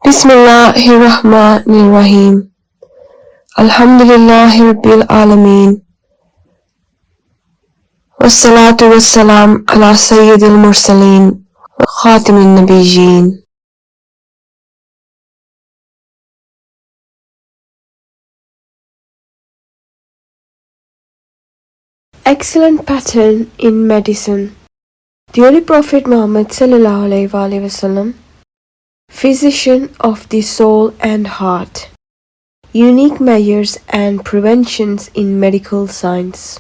Bismillahirrahmanirrahim. Alhamdulillahi Rabbil Alameen. Wassalatu wassalam ala Sayyidil Mursaleen wa Khatimin Nabiyyin. Excellent pattern in medicine. The Holy Prophet Muhammad sallallahu alaihi wasallam, physician of the soul and heart. Unique measures and preventions in medical science.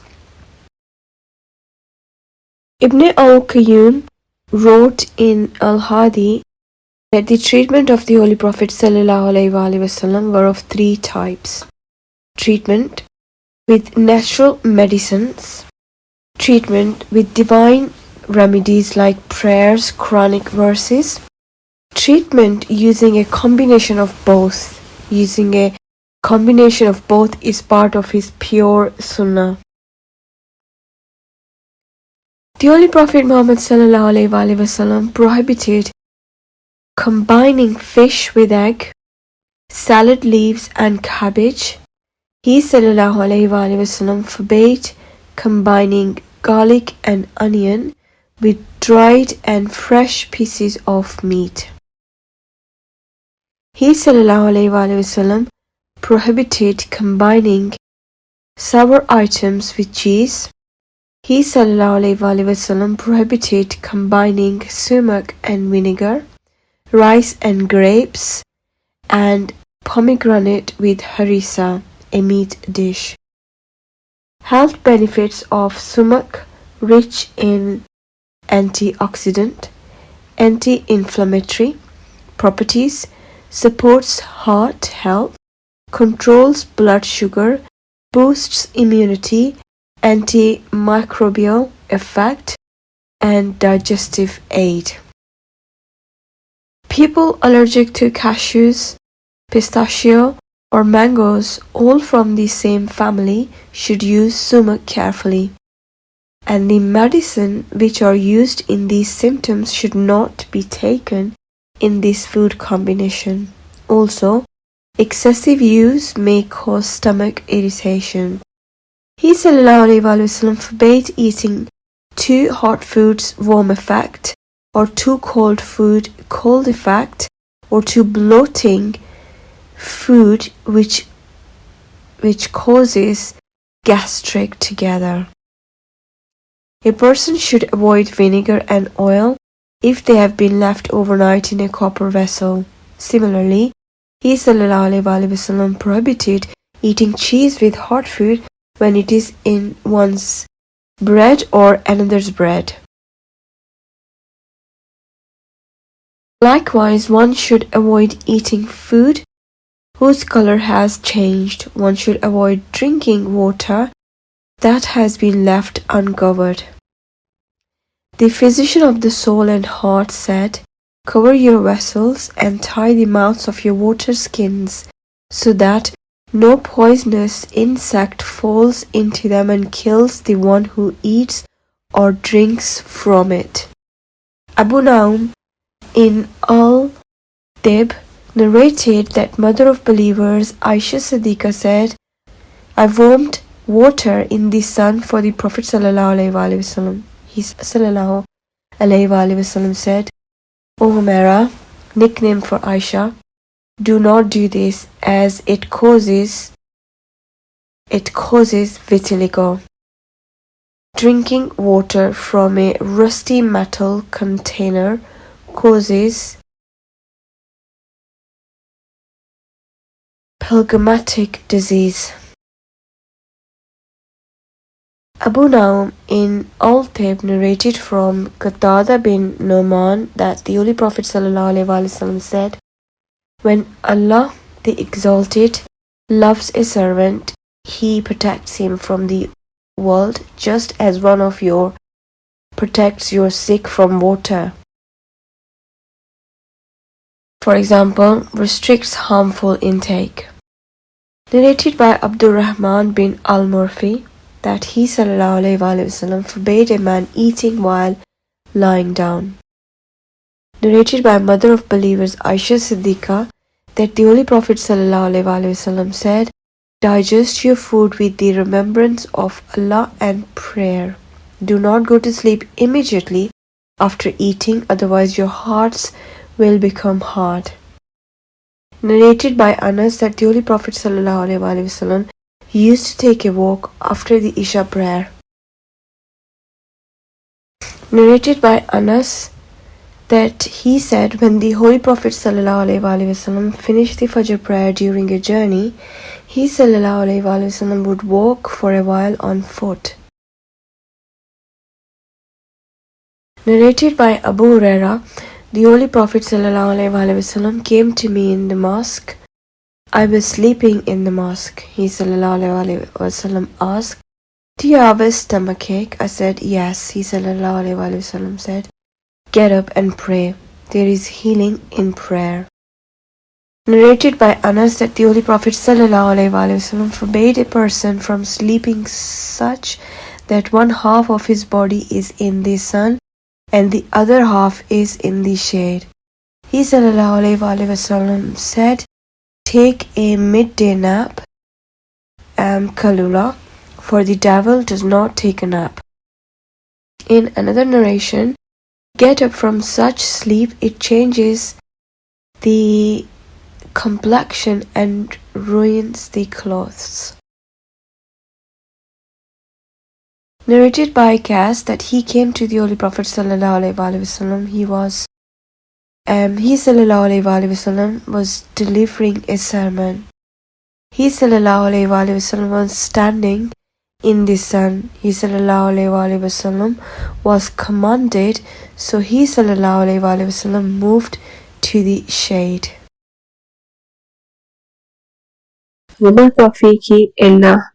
Ibn al-Qayyum wrote in Al-Hadi that the treatment of the Holy Prophet ﷺ were of three types: treatment with natural medicines, treatment with divine remedies like prayers, Quranic verses, treatment using a combination of both. Using a combination of both is part of his pure Sunnah. The Holy Prophet Muhammad ﷺ prohibited combining fish with egg, salad leaves and cabbage. He ﷺ forbade combining garlic and onion with dried and fresh pieces of meat. He ﷺ prohibited combining sour items with cheese. He ﷺ prohibited combining sumac and vinegar, rice and grapes, and pomegranate with harissa, a meat dish. Health benefits of sumac: rich in antioxidant, anti-inflammatory properties, supports heart health, controls blood sugar, boosts immunity, antimicrobial effect, and digestive aid. People allergic to cashews, pistachio, or mangoes, all from the same family, should use sumac carefully. And the medicine which are used in these symptoms should not be taken in this food combination. Also, excessive use may cause stomach irritation. He ﷺ forbade eating too hot foods warm effect, or too cold food cold effect, or too bloating food which causes gastric together. A person should avoid vinegar and oil if they have been left overnight in a copper vessel. Similarly, he ﷺ prohibited eating cheese with hot food when it is in one's bread or another's bread. Likewise, one should avoid eating food whose color has changed. One should avoid drinking water that has been left uncovered. The physician of the soul and heart said, "Cover your vessels and tie the mouths of your water skins so that no poisonous insect falls into them and kills the one who eats or drinks from it." Abu Naum in Al-Tib narrated that mother of believers Aisha Siddiqa said, "I warmed water in the sun for the Prophet ﷺ. He ﷺ said, "O Humaira," nickname for Aisha, "do not do this as it causes vitiligo." Drinking water from a rusty metal container causes pilgrimatic disease. Abu Naum in Al-Tib narrated from Qatada bin Nu'man that the Holy Prophet ﷺ said, "When Allah the Exalted loves a servant, He protects him from the world just as one of you protects your sick from water. For example, restricts harmful intake." Narrated by Abdurrahman bin al-Murfi that he ﷺ forbade a man eating while lying down. Narrated by mother of believers Aisha Siddiqa that the Holy Prophet ﷺ said, digest your food with the remembrance of Allah and prayer. Do not go to sleep immediately after eating, otherwise your hearts will become hard. Narrated by Anas that the Holy Prophet ﷺ used to take a walk after the Isha prayer. Narrated by Anas that he said when the Holy Prophet ﷺ finished the Fajr prayer during a journey, he ﷺ would walk for a while on foot. Narrated by Abu Huraira, the Holy Prophet ﷺ came to me in the mosque. I was sleeping in the mosque. He ﷺ asked, do you have a stomachache? I said, yes. He ﷺ said, get up and pray. There is healing in prayer. Narrated by Anas that the Holy Prophet ﷺ forbade a person from sleeping such that one half of his body is in the sun and the other half is in the shade. He ﷺ said, take a midday nap, kalula, for the devil does not take a nap. In another narration, get up from such sleep, it changes the complexion and ruins the clothes. Narrated by Qas that he came to the Holy Prophet ﷺ. He ﷺ was delivering a sermon. He ﷺ was standing in the sun. He ﷺ was commanded, so he ﷺ moved to the shade. وما توفيقي إلا